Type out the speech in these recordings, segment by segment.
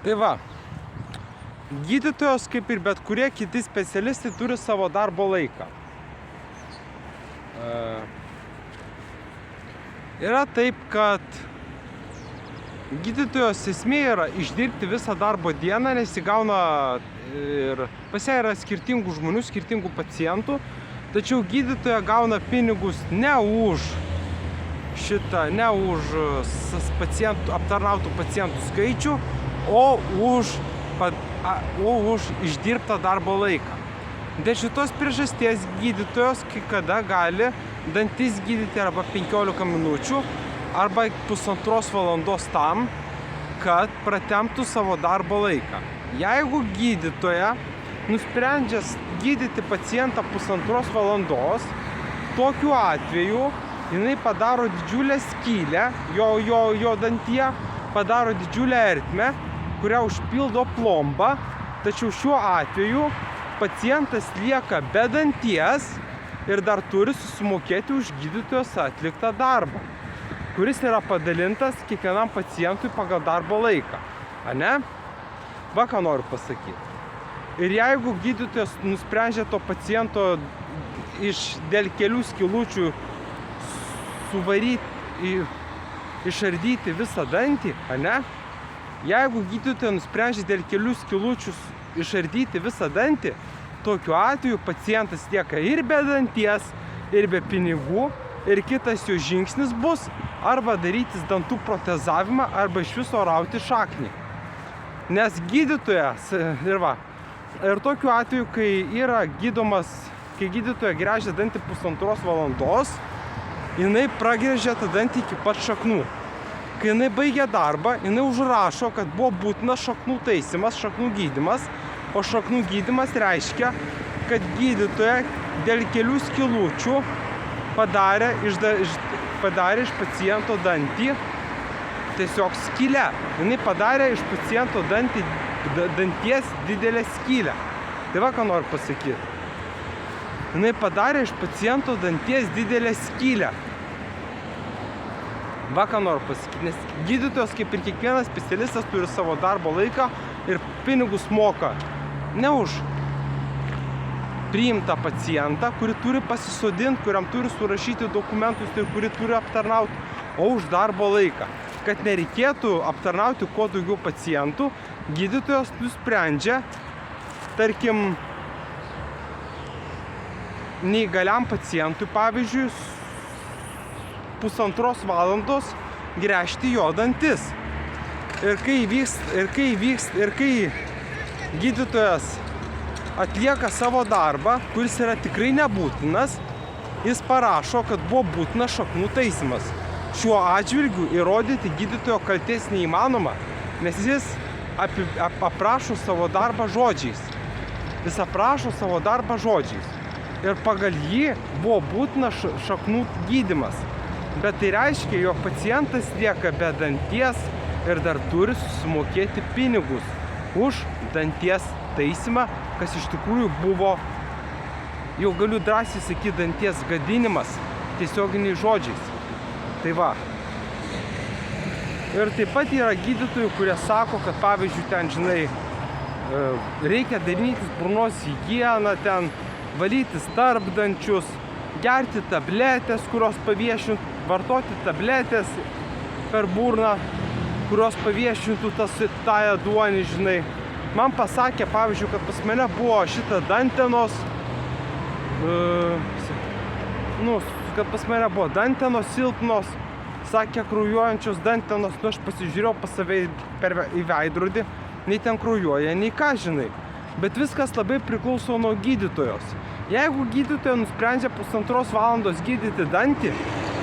Tai va, gydytojos, kaip ir bet kurie kiti specialistai, turi savo darbo laiką. Yra taip, kad gydytojos esmė yra išdirbti visą darbo dieną, nes įgauna ir pas ją yra skirtingų žmonių, skirtingų pacientų, tačiau gydytoja gauna pinigus ne už aptarnautų pacientų skaičių, o už išdirbtą darbo laiką. Dėl šitos priežasties gydytojos kai kada gali dantis gydyti arba 15 minučių, arba pusantros valandos tam, kad pratemptų savo darbo laiką. Jeigu gydytoja nusprendžia gydyti pacientą pusantros valandos, tokiu atveju jinai padaro didžiulę skylę, jo dantyje padaro didžiulę ertmę, kurią užpildo plomba, tačiau šiuo atveju pacientas lieka be danties ir dar turi susimokėti už gydytojos atliktą darbą, kuris yra padalintas kiekvienam pacientui pagal darbo laiką. Ane? Va ką noriu pasakyti. Ir jeigu gydytojas nusprendžia to paciento dėl kelių skylučių išardyti visą dantį, ane? Jeigu gydytoja nusprendžia dėl kelių skylučių išardyti visą dantį, tokiu atveju pacientas lieka ir be danties, ir be pinigų, ir kitas jo žingsnis bus arba darytis dantų protezavimą, arba iš viso rauti šaknį. Nes gydytojas, ir tokiu atveju, kai gydytoja gręžia dantį pusantros valandos, jinai pragręžia tą dantį iki pat šaknų. Kai jinai baigia darbą, jinai užrašo, kad buvo būtinas šaknų taisymas, šaknų gydymas, o šaknų gydymas reiškia, kad gydytoja dėl kelių skylučių padarė iš paciento dantį tiesiog skylę. Jinai padarė iš paciento danties didelę skylę. Tai va, ką noriu pasakyti. Jinai padarė iš paciento danties didelę skylę. Va, ką noriu pasakyti, nes gydytojas, kaip ir kiekvienas specialistas, turi savo darbo laiką ir pinigus moka ne už priimtą pacientą, kurį turi pasisodinti, kuriam turi surašyti dokumentus ir kurį turi aptarnauti, o už darbo laiką. Kad nereikėtų aptarnauti kuo daugiau pacientų, gydytojas nusprendžia, tarkim, neįgaliam pacientui, pavyzdžiui, pusantros valandos gręžti jo dantis. Ir kai gydytojas atlieka savo darbą, kuris yra tikrai nebūtinas, jis parašo, kad buvo būtinas šaknų taisymas. Šiuo atžvilgiu įrodyti gydytojo kaltės neįmanoma, nes jis aprašo savo darbą žodžiais. Jis aprašo savo darbą žodžiais. Ir pagal jį buvo būtinas šaknų gydymas. Bet tai reiškia, jog pacientas lieka be danties ir dar turi susimokėti pinigus už danties taisymą, kas iš tikrųjų buvo, jau galiu drąsiai sakyti, danties gadinimas tiesioginiais žodžiais. Tai va. Ir taip pat yra gydytojų, kurie sako, kad pavyzdžiui ten, reikia darytis burnos higieną, ten valytis tarpdančius, gerti tabletės, kurios paviešintų, vartoti tabletės per burną, kurios paviešintų tą ėduonį, Man pasakė, pavyzdžiui, kad pas mane buvo šita dantenos, kad pas mane buvo dantenos silpnos, sakė kraujuojančios dantenos, aš pasižiūrėjau pas save į veidrodį, nei ten kraujuoja, nei ką, Bet viskas labai priklauso nuo gydytojos. Jeigu gydytoja nusprendžia pusantros valandos gydyti dantį,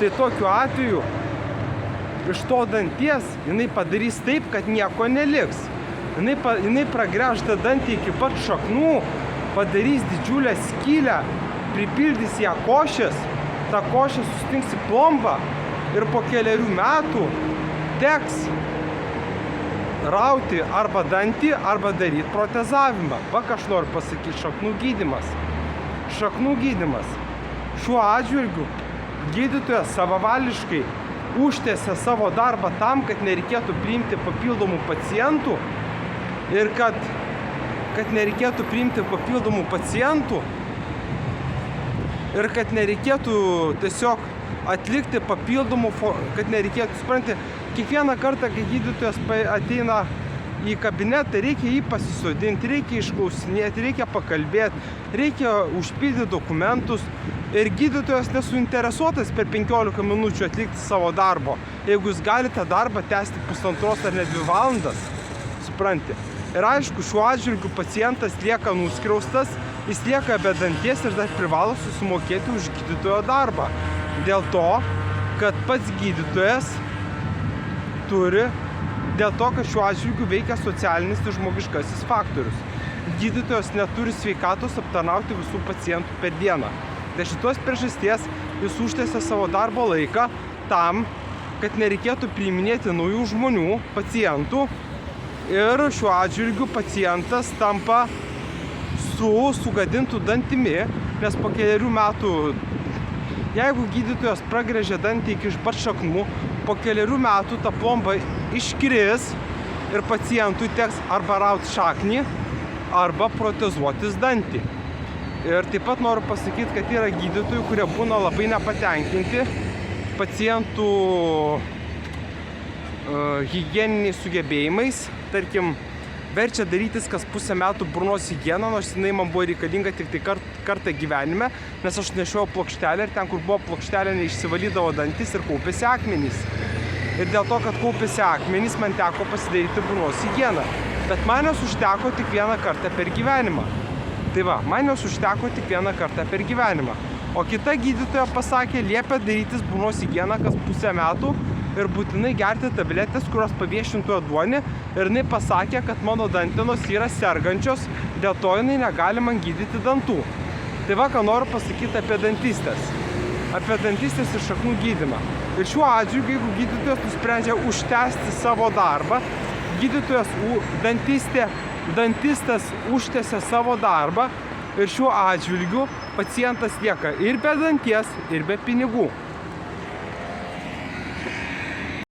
tai tokiu atveju iš to danties jinai padarys taip, kad nieko neliks. Jinai pragręš tą dantį iki pat šaknų, padarys didžiulę skylę, pripildys ją košės, ta košė sustinks į plombą ir po keliarių metų teks rauti arba dantį, arba daryti protezavimą. Va, ką aš noriu pasakyti, šaknų gydymas. Šaknų gydymas. Šiuo atžvilgiu gydytojas savavališkai užtęsia savo darbą tam, kad nereikėtų priimti papildomų pacientų ir kad nereikėtų priimti papildomų pacientų ir kad nereikėtų tiesiog atlikti papildomų, kad nereikėtų, supranti, kiekvieną kartą, kai gydytojas ateina į kabinetą, reikia jį pasisodinti, reikia išklausinėti, reikia pakalbėti, reikia užpildyti dokumentus ir gydytojas nesuinteresuotas per 15 minučių atlikti savo darbo, jeigu jūs galite darbą tęsti 1,5 ar net 2 valandas, supranti. Ir aišku, šiuo atžvilgiu pacientas lieka nuskriaustas, jis lieka be danties ir dar privalo susimokėti už gydytojo darbą. Dėl to, kad pats gydytojas dėl to, kad šiuo atžvilgiu veikia socialinis ir žmogiškasis faktorius. Gydytojas neturi sveikatos aptarnauti visų pacientų per dieną. Dėl šitos priežasties jis užtęsia savo darbo laiką tam, kad nereikėtų priiminėti naujų žmonių, pacientų, ir šiuo atžvilgiu pacientas tampa su sugadintų dantimi, nes po keliarių metų, jeigu gydytojas pragręžia dantį iki pat šaknų, po keliarių metų ta plomba iškris ir pacientui teks arba rauti šaknį, arba protezuotis dantį. Ir taip pat noriu pasakyti, kad yra gydytojų, kurie būna labai nepatenkinti pacientų higieniniais sugebėjimais. Tarkim, verčia darytis kas pusę metų burnos higieną, nors jinai man buvo reikalinga tik tai kartą gyvenime, nes aš nešiojau plokštelę ir ten, kur buvo plokštelė, neišsivalydavo dantis ir kaupėsi akmenys. Ir dėl to, kad kaupėsi akmenys, man teko pasidaryti burnos higieną. Bet man jos užteko tik vieną kartą per gyvenimą. Tai va, man jos užteko tik vieną kartą per gyvenimą. O kita gydytoja pasakė, liepia darytis burnos higieną kas pusę metų ir būtinai gerti tabletės, kurios paviešintų ėduonį. Ir jinai pasakė, kad mano dantenos yra sergančios, dėl to jinai negali man gydyti dantų. Tai va, ką noriu pasakyti apie dantistės. Apie dantistės ir šaknų gydymą. Ir šiuo atžvilgiu, jeigu gydytojas nusprendžia užtęsti savo darbą, dantistas užtęsia savo darbą ir šiuo atžvilgiu pacientas lieka ir be danties, ir be pinigų.